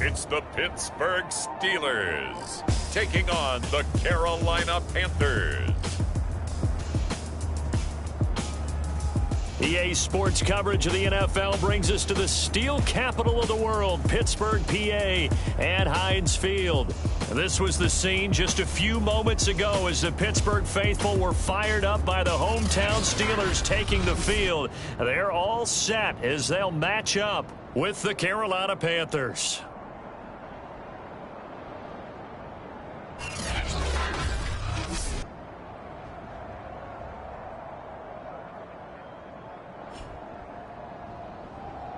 It's the Pittsburgh Steelers taking on the Carolina Panthers. EA Sports coverage of the NFL brings us to the steel capital of the world, Pittsburgh, PA, and Heinz Field. This was the scene just a few moments ago as the Pittsburgh faithful were fired up by the hometown Steelers taking the field. They're all set as they'll match up with the Carolina Panthers.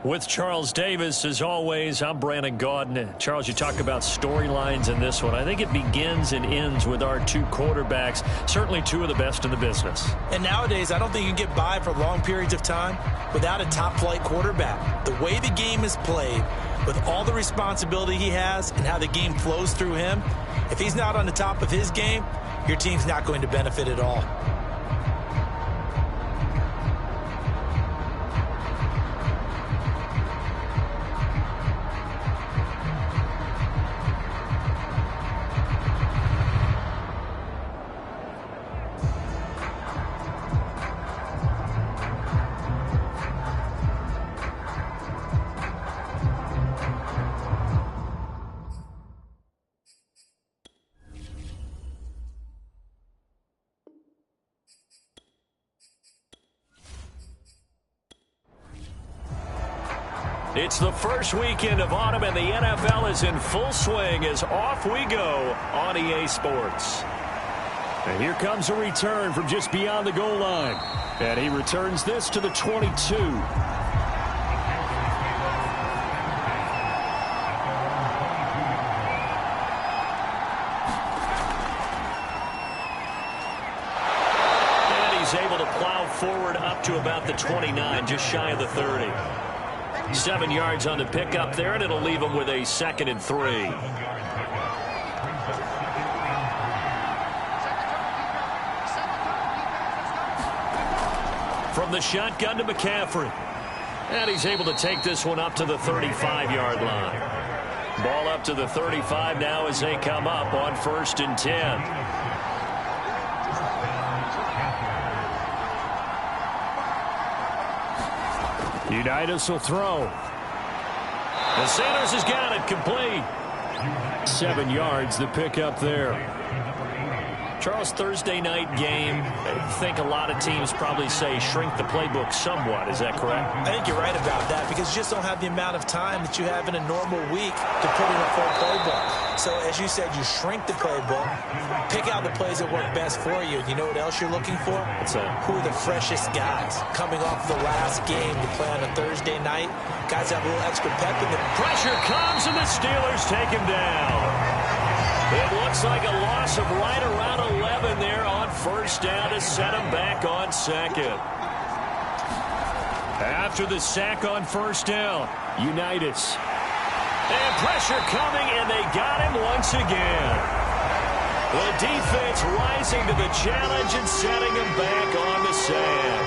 With Charles Davis, as always, I'm Brandon Gaudin. Charles, you talk about storylines in this one. I think it begins and ends with our two quarterbacks, certainly two of the best in the business. And nowadays, I don't think you can get by for long periods of time without a top-flight quarterback. The way the game is played, with all the responsibility he has and how the game flows through him, if he's not on the top of his game, your team's not going to benefit at all. It's the first weekend of autumn, and the NFL is in full swing as off we go on EA Sports. And here comes a return from just beyond the goal line. And he returns this to the 22. And he's able to plow forward up to about the 29, just shy of the 30. 7 yards on the pickup there, and it'll leave him with a 2nd and 3. From the shotgun to McCaffrey. And he's able to take this one up to the 35-yard line. Ball up to the 35 now as they come up on 1st and 10. Unitas will throw. And Sanders has got it complete. 7 yards, the pickup there. Charles, Thursday night game, I think a lot of teams probably say shrink the playbook somewhat. Is that correct? I think you're right about that because you just don't have the amount of time that you have in a normal week to put in a full playbook. So, as you said, you shrink the playbook, pick out the plays that work best for you. You know what else you're looking for? What's that? Who are the freshest guys coming off the last game to play on a Thursday night? Guys have a little extra pep in them. Pressure comes, and the Steelers take him down. It looks like a loss of right around 11 there on 1st down to set him back on 2nd. After the sack on 1st down, Unitas. And pressure coming, and they got him once again. The defense rising to the challenge and setting him back on the sand.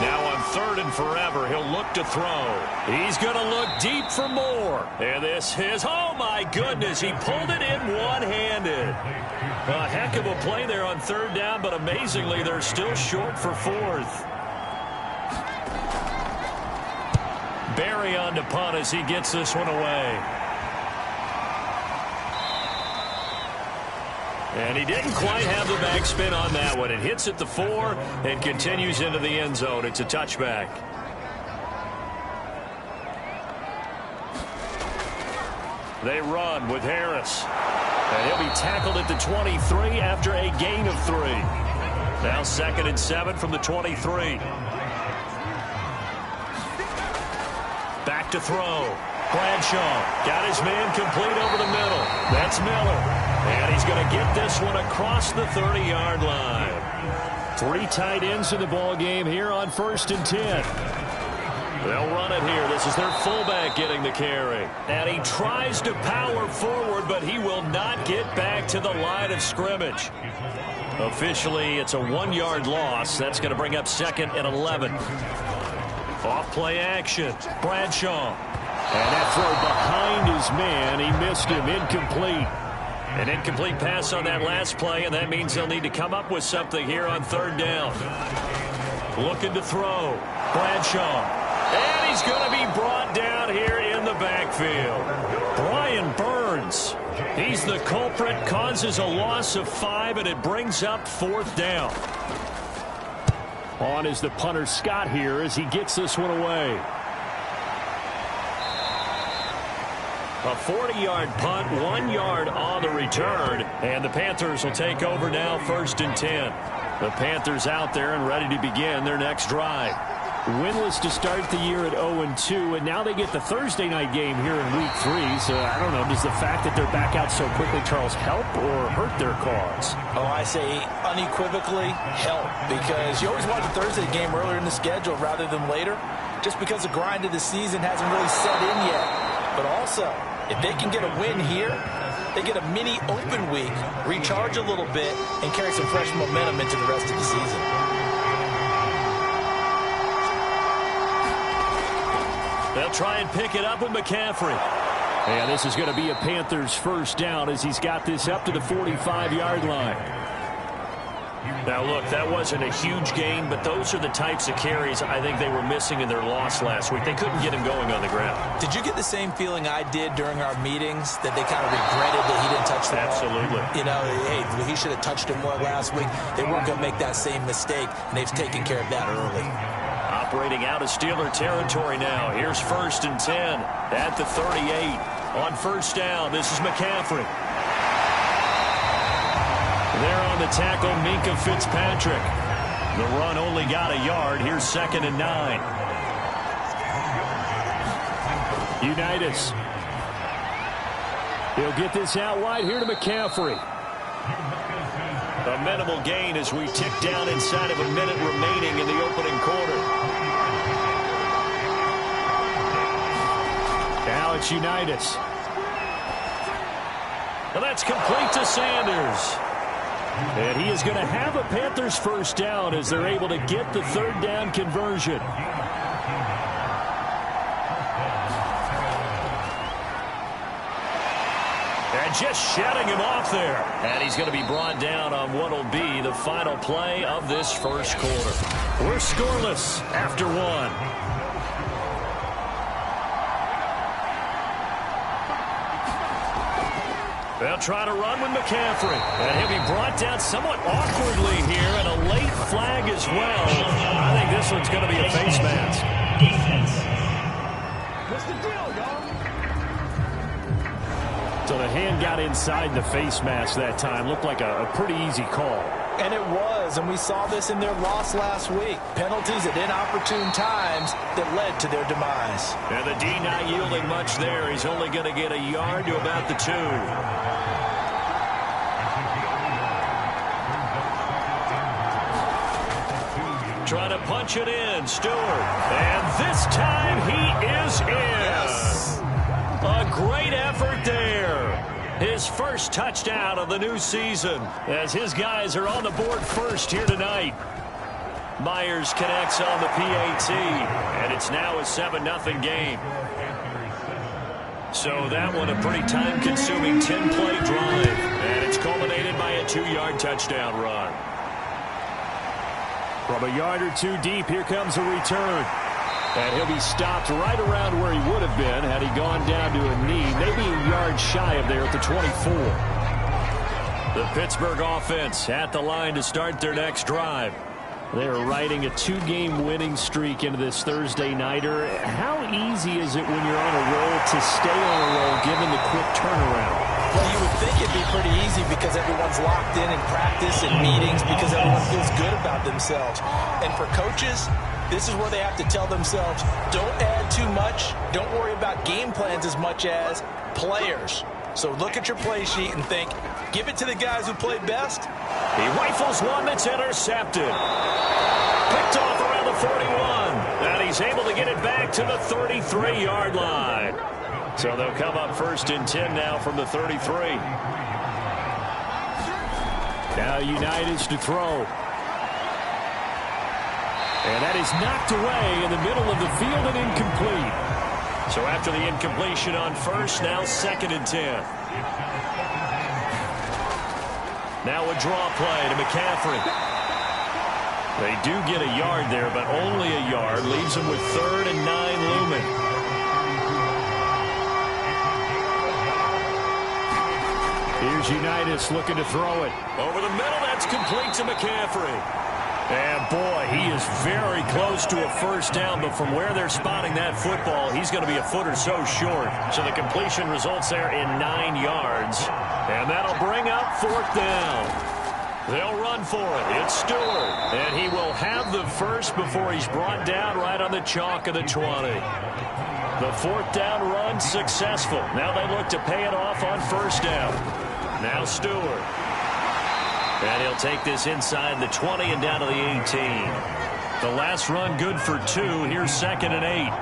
Now on 3rd and forever, he'll look to throw. He's going to look deep for more. And this is, oh my goodness, he pulled it in one-handed. A heck of a play there on 3rd down, but amazingly, they're still short for 4th. Barry on to punt as he gets this one away. And he didn't quite have the backspin on that one. It hits at the 4 and continues into the end zone. It's a touchback. They run with Harris. And he'll be tackled at the 23 after a gain of 3. Now 2nd and 7 from the 23. Back to throw. Bradshaw got his man complete over the middle. That's Miller. And he's going to get this one across the 30-yard line. 3 tight ends in the ball game here on 1st and 10. They'll run it here. This is their fullback getting the carry. And he tries to power forward, but he will not get back to the line of scrimmage. Officially, it's a 1-yard loss. That's going to bring up 2nd and 11. Off play action. Bradshaw. And that throw behind his man. He missed him. Incomplete. An incomplete pass on that last play, and that means they'll need to come up with something here on third down. Looking to throw. Bradshaw. And he's going to be brought down here in the backfield. Brian Burns. He's the culprit, causes a loss of 5, and it brings up fourth down. On is the punter Scott here as he gets this one away. A 40-yard punt, 1 yard on the return, and the Panthers will take over now, 1st and 10. The Panthers out there and ready to begin their next drive. Winless to start the year at 0-2, and now they get the Thursday night game here in Week 3. So I don't know, does the fact that they're back out so quickly, Charles, help or hurt their cause? Oh, I say unequivocally help, because you always want the Thursday game earlier in the schedule rather than later, just because the grind of the season hasn't really set in yet. But also, if they can get a win here, they get a mini open week, recharge a little bit, and carry some fresh momentum into the rest of the season. They'll try and pick it up with McCaffrey. And this is going to be a Panthers first down as he's got this up to the 45-yard line. Now, look, that wasn't a huge gain, but those are the types of carries I think they were missing in their loss last week. They couldn't get him going on the ground. Did you get the same feeling I did during our meetings, that they kind of regretted that he didn't touch the ball? Absolutely. You know, hey, he should have touched it more last week. They weren't going to make that same mistake, and they've taken care of that early. Operating out of Steeler territory now. Here's 1st and 10 at the 38. On first down, this is McCaffrey. There on the tackle, Minkah Fitzpatrick. The run only got a yard. Here's 2nd and 9. Unitas. He'll get this out wide here to McCaffrey. A minimal gain as we tick down inside of a minute remaining in the opening quarter. Now it's Unitas. And that's complete to Sanders. And he is going to have a Panthers first down as they're able to get the third down conversion. And just shutting him off there. And he's going to be brought down on what will be the final play of this first quarter. We're scoreless after 1. They'll try to run with McCaffrey. And he'll be brought down somewhat awkwardly here, and a late flag as well. I think this one's going to be a face mask. Defense. What's the deal, y'all? So the hand got inside the face mask that time. Looked like a pretty easy call. And it was, and we saw this in their loss last week. Penalties at inopportune times that led to their demise. And the D not yielding much there. He's only going to get a yard to about the 2. Trying to punch it in, Stewart. And this time he is in. Yes. A great effort there. His first touchdown of the new season as his guys are on the board first here tonight. Myers connects on the PAT, and it's now a 7-0 game. So that one a pretty time-consuming 10-play drive, and it's culminated by a 2-yard touchdown run. From a yard or 2 deep, here comes a return. And he'll be stopped right around where he would have been had he gone down to a knee, maybe a yard shy of there at the 24. The Pittsburgh offense at the line to start their next drive. They're riding a 2-game winning streak into this Thursday nighter. How easy is it when you're on a roll to stay on a roll given the quick turnaround? Well, you would think it'd be pretty easy because everyone's locked in practice and meetings because everyone feels good about themselves. And for coaches, this is where they have to tell themselves, don't add too much. Don't worry about game plans as much as players. So look at your play sheet and think, give it to the guys who play best. He rifles one that's intercepted. Picked off around the 41. And he's able to get it back to the 33-yard line. So they'll come up 1st and 10 now from the 33. Now Unitas to throw. And that is knocked away in the middle of the field and incomplete. So after the incompletion on first, now 2nd and 10. Now a draw play to McCaffrey. They do get a yard there, but only a yard. Leaves them with 3rd and 9 looming. Here's Unitas looking to throw it. Over the middle, that's complete to McCaffrey. And boy, he is very close to a first down, but from where they're spotting that football, he's going to be a foot or so short. So the completion results there in 9 yards. And that'll bring up 4th down. They'll run for it. It's Stewart. And he will have the first before he's brought down right on the chalk of the 20. The 4th down run successful. Now they look to pay it off on first down. Now Stewart. And he'll take this inside the 20 and down to the 18. The last run good for 2. Here's 2nd and 8.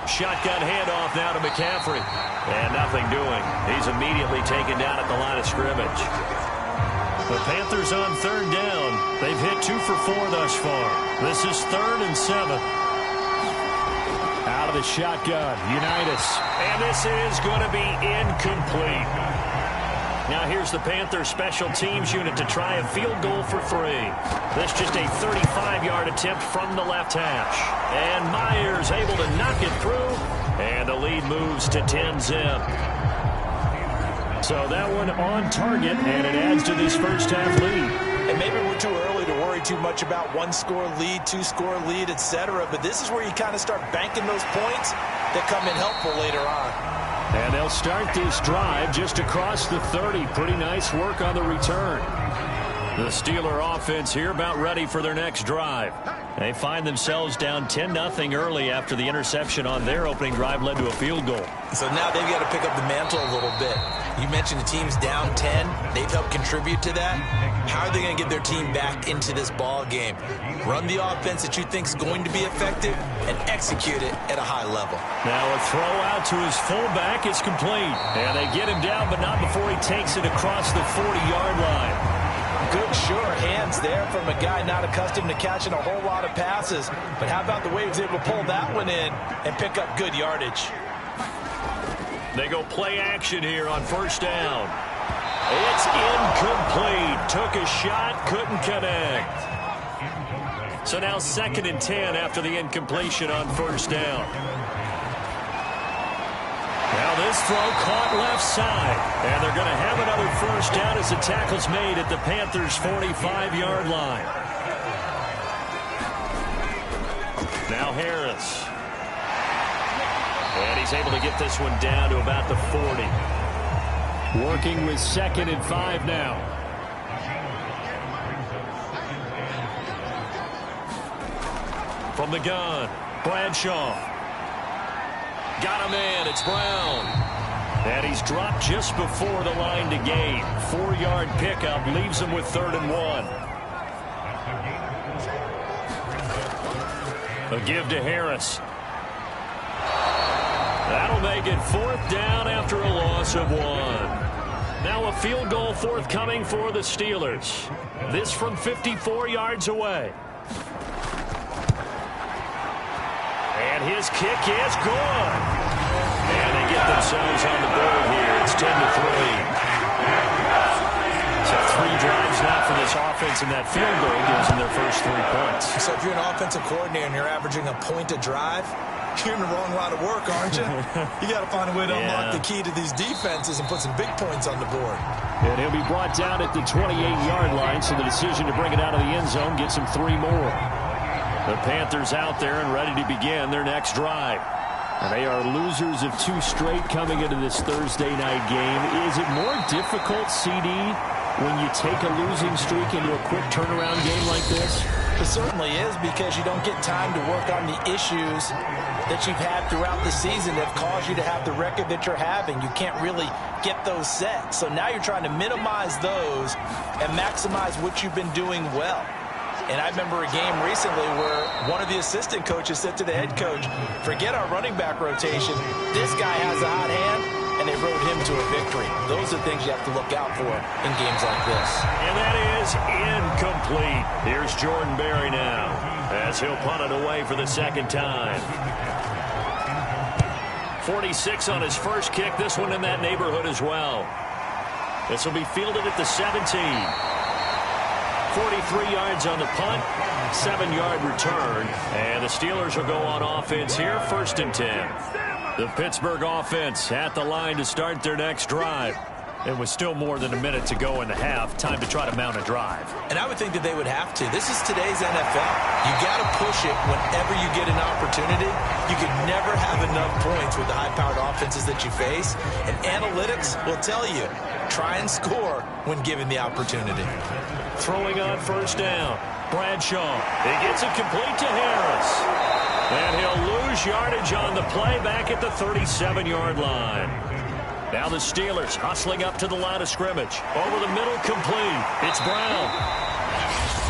Shotgun handoff now to McCaffrey. And nothing doing. He's immediately taken down at the line of scrimmage. The Panthers on 3rd down. They've hit 2 for 4 thus far. This is 3rd and 7. Out of the shotgun, Unitas. And this is going to be incomplete. Now here's the Panthers special teams unit to try a field goal for 3. This just a 35-yard attempt from the left hash. And Myers able to knock it through. And the lead moves to 10-zip. So that one on target, and it adds to this first half lead. And maybe we're too early to worry too much about 1-score lead, 2-score lead, etc. But this is where you kind of start banking those points that come in helpful later on. And they'll start this drive just across the 30. Pretty nice work on the return. The Steeler offense here about ready for their next drive. They find themselves down 10-0 early after the interception on their opening drive led to a field goal. So now they've got to pick up the mantle a little bit. You mentioned the team's down 10. They've helped contribute to that. How are they going to get their team back into this ball game? Run the offense that you think is going to be effective and execute it at a high level. Now a throw out to his fullback is complete. And they get him down, but not before he takes it across the 40-yard line. Good, sure hands there from a guy not accustomed to catching a whole lot of passes. But how about the way he was able to pull that one in and pick up good yardage? They go play action here on first down. It's incomplete. Took a shot, couldn't connect. So now 2nd and 10 after the incompletion on first down. Now this throw caught left side. And they're going to have another first down as the tackle's made at the Panthers' 45-yard line. Now Harris. And he's able to get this one down to about the 40. Working with 2nd and 5 now. From the gun, Bradshaw. Got him in, it's Brown. And he's dropped just before the line to gain. 4-yard pickup leaves him with 3rd and 1. A give to Harris. That'll make it 4th down after a loss of 1. Now a field goal forthcoming for the Steelers. This from 54 yards away. And his kick is good. And they get themselves on the board here. It's 10-3. So 3 drives now for this offense, and that field goal gives them their first 3 points. So if you're an offensive coordinator and you're averaging a point a drive, you're in the wrong line of work, aren't you? You got to find a way to unlock the key to these defenses and put some big points on the board. And he'll be brought down at the 28-yard line, so the decision to bring it out of the end zone gets him 3 more. The Panthers out there and ready to begin their next drive. And they are losers of 2 straight coming into this Thursday night game. Is it more difficult, CD, when you take a losing streak into a quick turnaround game like this? It certainly is, because you don't get time to work on the issues that you've had throughout the season that have caused you to have the record that you're having. You can't really get those set. So now you're trying to minimize those and maximize what you've been doing well. And I remember a game recently where one of the assistant coaches said to the head coach, forget our running back rotation. This guy has a hot hand, and they wrote him to a victory. Those are things you have to look out for in games like this. And that is incomplete. Here's Jordan Berry now as he'll punt it away for the second time. 46 on his first kick. This one in that neighborhood as well. This will be fielded at the 17. 43 yards on the punt, 7-yard return, and the Steelers will go on offense here, 1st and 10. The Pittsburgh offense at the line to start their next drive. And with still more than a minute to go in the half, time to try to mount a drive. And I would think that they would have to. This is today's NFL. You got to push it whenever you get an opportunity. You can never have enough points with the high-powered offenses that you face. And analytics will tell you, try and score when given the opportunity. Throwing on 1st down. Bradshaw. He gets it complete to Harris. And he'll lose yardage on the play back at the 37-yard line. Now the Steelers hustling up to the line of scrimmage. Over the middle, complete. It's Brown.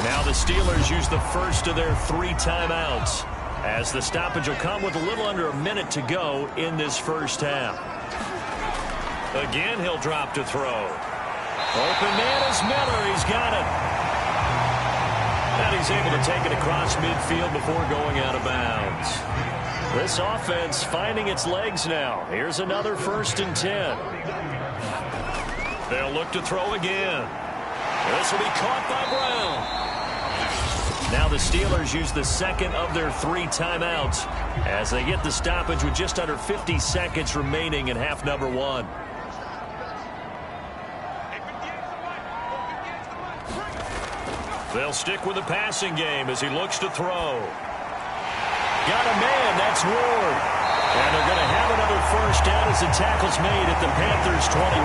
Now the Steelers use the first of their 3 timeouts, as the stoppage will come with a little under a minute to go in this first half. Again, he'll drop to throw. Open man is Miller. He's got it. And he's able to take it across midfield before going out of bounds. This offense finding its legs now. Here's another 1st and 10. They'll look to throw again. This will be caught by Brown. Now the Steelers use the second of their 3 timeouts as they get the stoppage with just under 50 seconds remaining in half number 1. They'll stick with the passing game as he looks to throw. Got a man, that's Ward. And they're going to have another 1st down as the tackle's made at the Panthers' 21.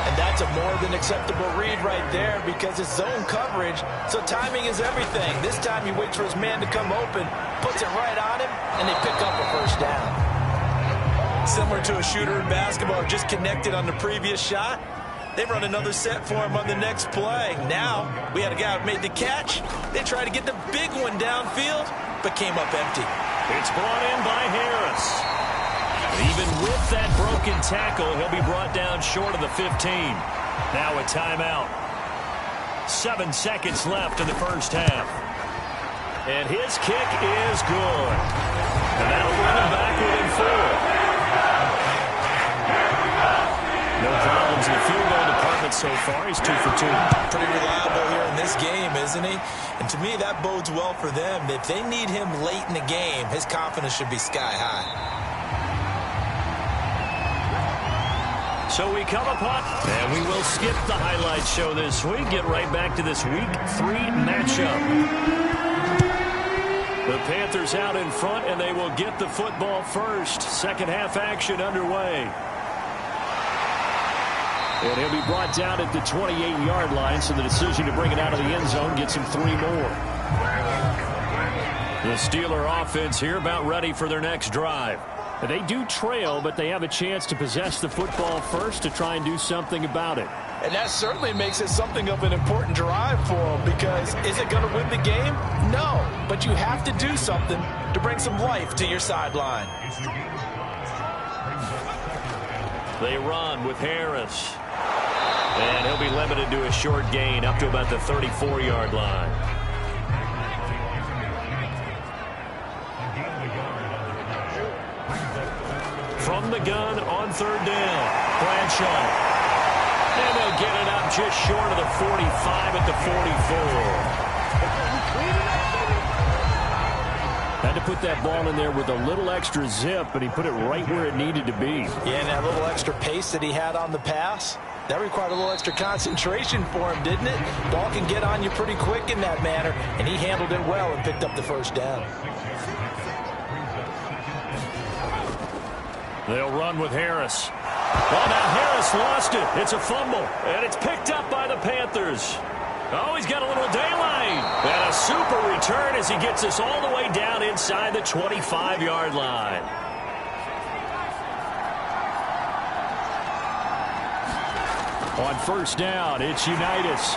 And that's a more than acceptable read right there because it's zone coverage, so timing is everything. This time he waits for his man to come open, puts it right on him, and they pick up a 1st down. Similar to a shooter in basketball, just connected on the previous shot. They run another set for him on the next play. Now, we had a guy who made the catch. They tried to get the big one downfield, but came up empty. It's brought in by Harris. Even with that broken tackle, he'll be brought down short of the 15. Now a timeout. 7 seconds left in the first half. And his kick is good. And that'll bring him back within 4. No problems in the field goal department so far. He's 2 for 2. Pretty reliable here in this game, isn't he? And to me, that bodes well for them. If they need him late in the game, his confidence should be sky high. So we come upon, and we will skip the highlights show this week. Get right back to this week 3 matchup. The Panthers out in front, and they will get the football first. Second half action underway. And he'll be brought down at the 28-yard line, so the decision to bring it out of the end zone gets him 3 more. The Steeler offense here about ready for their next drive. They do trail, but they have a chance to possess the football first to try and do something about it. And that certainly makes it something of an important drive for them, because is it going to win the game? No, but you have to do something to bring some life to your sideline. They run with Harris. And he'll be limited to a short gain up to about the 34-yard line. From the gun on 3rd down, Bradshaw. And they'll get it up just short of the 45 at the 44. Had to put that ball in there with a little extra zip, but he put it right where it needed to be. Yeah, and that little extra pace that he had on the pass, that required a little extra concentration for him, didn't it? Ball can get on you pretty quick in that manner, and he handled it well and picked up the 1st down. They'll run with Harris. Oh, now Harris lost it. It's a fumble, and it's picked up by the Panthers. Oh, he's got a little daylight. And a super return as he gets us all the way down inside the 25-yard line. On 1st down, it's Unitas.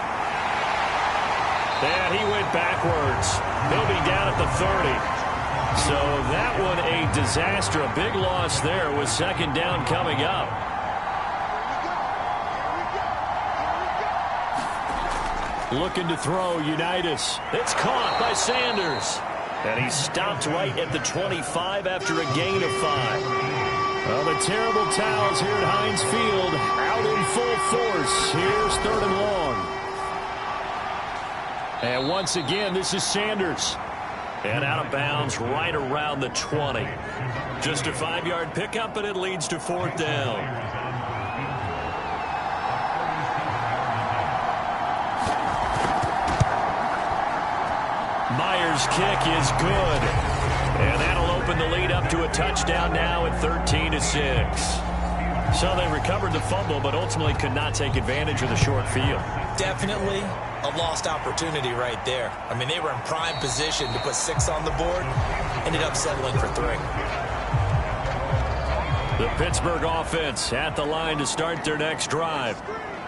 And he went backwards. He'll be down at the 30. So that one a disaster. A big loss there with second down coming up. Looking to throw, Unitas. It's caught by Sanders. And he's stopped right at the 25 after a gain of 5. Well, the terrible towels here at Heinz Field out in full force. Here's 3rd and long. And once again, this is Sanders. And out of bounds right around the 20. Just a 5-yard pickup, and it leads to 4th down. Myers' kick is good. And that'll open the lead up to a touchdown now at 13-6. So they recovered the fumble, but ultimately could not take advantage of the short field. Definitely a lost opportunity right there. I mean, they were in prime position to put 6 on the board. Ended up settling for 3. The Pittsburgh offense at the line to start their next drive.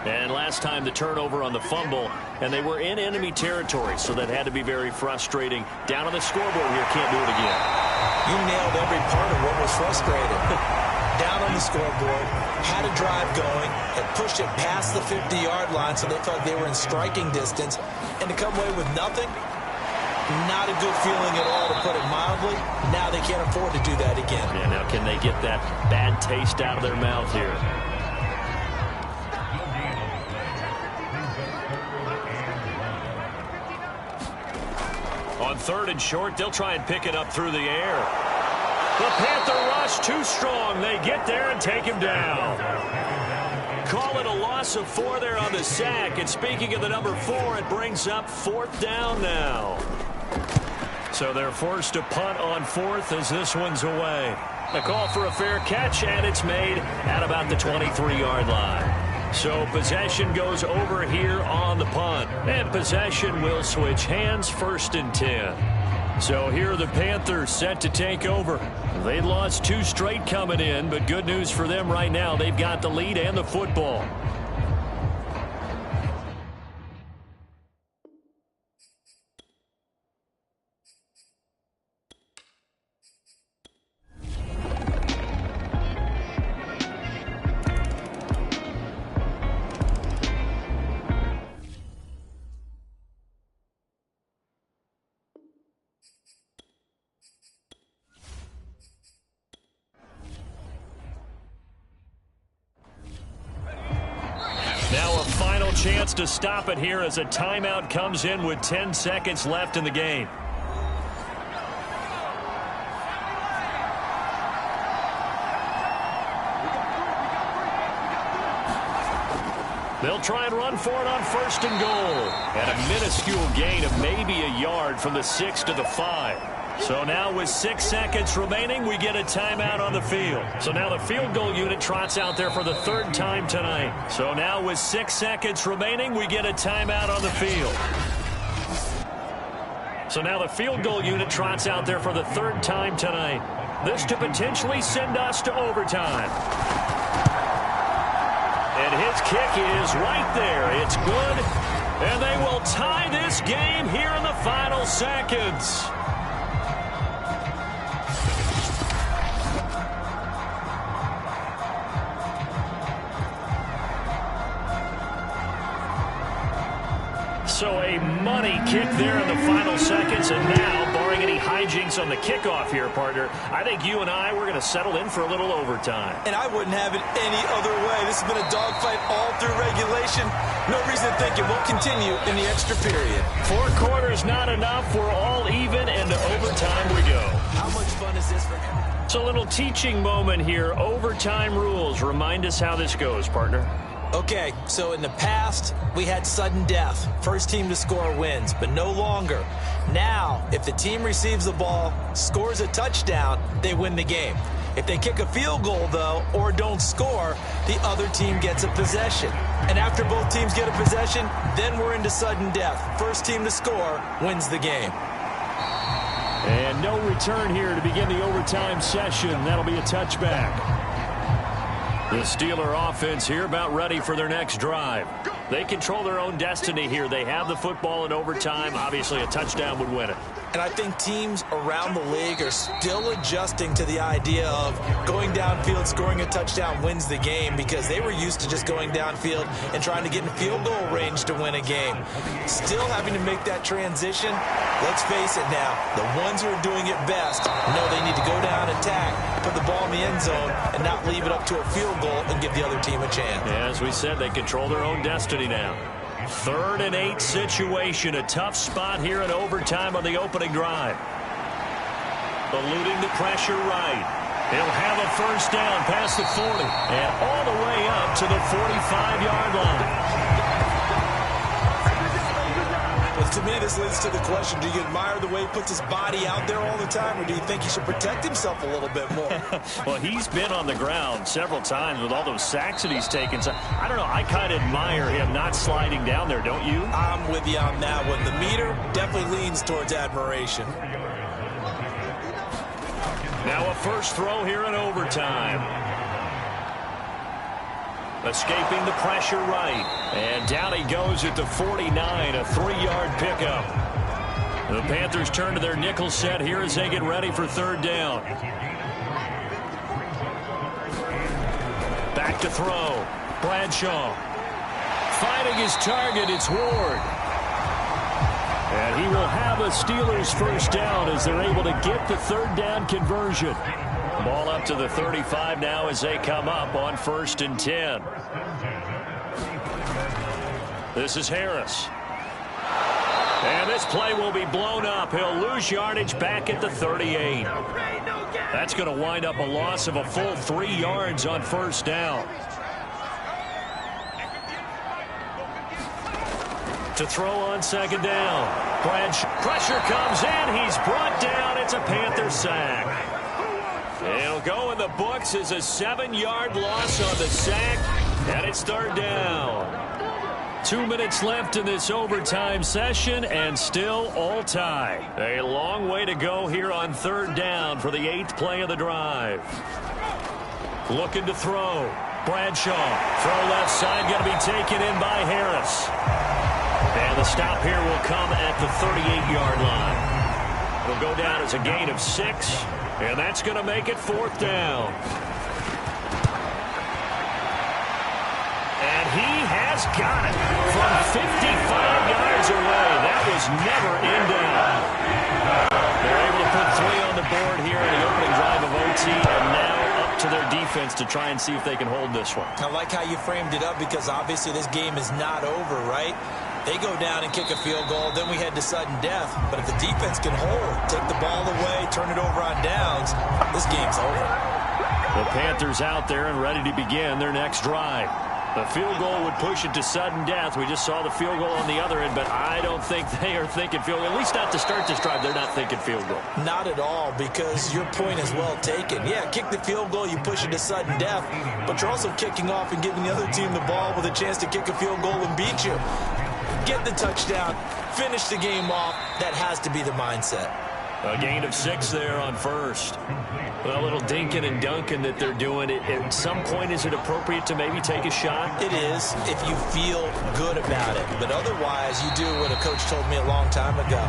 And last time the turnover on the fumble, and they were in enemy territory, so that had to be very frustrating. Down on the scoreboard here, can't do it again. You nailed every part of what was frustrating. Down on the scoreboard, had a drive going, and pushed it past the 50-yard line, so they thought they were in striking distance, and to come away with nothing, not a good feeling at all, to put it mildly. Now they can't afford to do that again. Yeah, now can they get that bad taste out of their mouth here? On 3rd and short, they'll try and pick it up through the air. The Panther rush too strong. They get there and take him down. Call it a loss of 4 there on the sack. And speaking of the number 4, it brings up 4th down now. So they're forced to punt on 4th as this one's away. A call for a fair catch, and it's made at about the 23-yard line. So possession goes over here on the punt. And possession will switch hands, 1st and 10. So here are the Panthers set to take over. They lost 2 straight coming in, but good news for them right now. They've got the lead and the football. Now a final chance to stop it here as a timeout comes in with 10 seconds left in the game. They'll try and run for it on 1st and goal. And a minuscule gain of maybe a yard from the 6 to the 5. So now with 6 seconds remaining, we get a timeout on the field. So now the field goal unit trots out there for the 3rd time tonight. So now with 6 seconds remaining, we get a timeout on the field. So now the field goal unit trots out there for the 3rd time tonight. This to potentially send us to overtime. And his kick is right there. It's good. And they will tie this game here in the final seconds. So a money kick there in the final seconds, and now, barring any hijinks on the kickoff here, partner, I think you and I, we're going to settle in for a little overtime. And I wouldn't have it any other way. This has been a dogfight all through regulation. No reason to think it won't continue in the extra period. 4 quarters not enough. We're all even, and to overtime we go. How much fun is this for him? It's a little teaching moment here. Overtime rules. Remind us how this goes, partner. Okay, so in the past, we had sudden death. First team to score wins, but no longer. Now, if the team receives the ball, scores a touchdown, they win the game. If they kick a field goal, though, or don't score, the other team gets a possession. And after both teams get a possession, then we're into sudden death. First team to score wins the game. And no return here to begin the overtime session. That'll be a touchback. The Steeler offense here about ready for their next drive. They control their own destiny here. They have the football in overtime. Obviously, a touchdown would win it. And I think teams around the league are still adjusting to the idea of going downfield, scoring a touchdown wins the game, because they were used to just going downfield and trying to get in field goal range to win a game. Still having to make that transition. Let's face it now, the ones who are doing it best know they need to go down, attack, put the ball in the end zone, and not leave it up to a field goal and give the other team a chance. Yeah, as we said, they control their own destiny now. 3rd and 8 situation, a tough spot here in overtime on the opening drive. Eluding the pressure right. He'll have a first down past the 40 and all the way up to the 45-yard line. Well, to me, this leads to the question, do you admire the way he puts his body out there all the time, or do you think he should protect himself a little bit more? Well, he's been on the ground several times with all those sacks that he's taken. So, I don't know, I kind of admire him not sliding down there, don't you? I'm with you on that one. The meter definitely leans towards admiration. Now a first throw here in overtime. Escaping the pressure right. And down he goes at the 49, a 3-yard pickup. The Panthers turn to their nickel set here as they get ready for 3rd down. Back to throw. Bradshaw. Finding his target, it's Ward. And he will have a Steelers first down as they're able to get the 3rd down conversion. Ball up to the 35 now as they come up on 1st and 10. This is Harris. And this play will be blown up. He'll lose yardage back at the 38. That's going to wind up a loss of a full 3 yards on 1st down. To throw on 2nd down. Pressure comes in. He's brought down. It's a Panther sack. It'll go in the books as a 7-yard loss on the sack, and it's 3rd down. 2 minutes left in this overtime session, and still all tie. A long way to go here on 3rd down for the 8th play of the drive. Looking to throw. Bradshaw. Throw left side, going to be taken in by Harris. And the stop here will come at the 38-yard line. It'll go down as a gain of 6. And that's going to make it 4th down. And he has got it from 55 yards away. That was never in doubt. They're able to put 3 on the board here in the opening drive of OT, and now up to their defense to try and see if they can hold this one. I like how you framed it up, because obviously this game is not over, right? They go down and kick a field goal, then we head to sudden death. But if the defense can hold, take the ball away, turn it over on downs, this game's over. The Panthers out there and ready to begin their next drive. The field goal would push it to sudden death. We just saw the field goal on the other end, but I don't think they are thinking field goal. At least not to start this drive. They're not thinking field goal. Not at all, because your point is well taken. Yeah, kick the field goal, you push it to sudden death, but you're also kicking off and giving the other team the ball with a chance to kick a field goal and beat you. Get the touchdown, finish the game off. That has to be the mindset. A gain of 6 there on 1st. A little dinking and dunking that they're doing. At some point, is it appropriate to maybe take a shot? It is, if you feel good about it. But otherwise, you do what a coach told me a long time ago.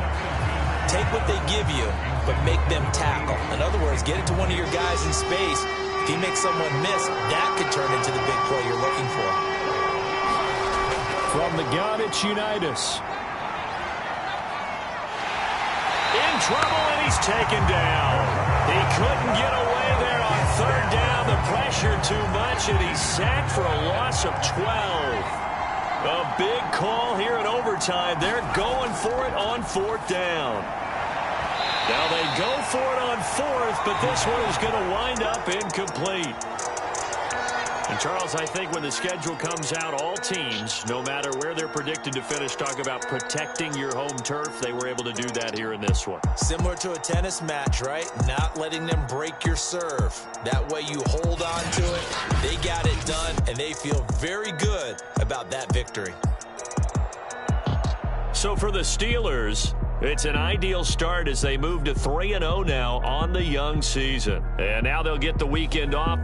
Take what they give you, but make them tackle. In other words, get it to one of your guys in space. If he makes someone miss, that could turn into the big play you're looking for. From the gun, it's Unitas. In trouble, and he's taken down. He couldn't get away there on 3rd down. The pressure too much, and he's sacked for a loss of 12. A big call here in overtime. They're going for it on 4th down. Now they go for it on 4th, but this one is going to wind up incomplete. And, Charles, I think when the schedule comes out, all teams, no matter where they're predicted to finish, talk about protecting your home turf. They were able to do that here in this one. Similar to a tennis match, right? Not letting them break your serve. That way you hold on to it. They got it done, and they feel very good about that victory. So for the Steelers, it's an ideal start as they move to 3-0 now on the young season. And now they'll get the weekend off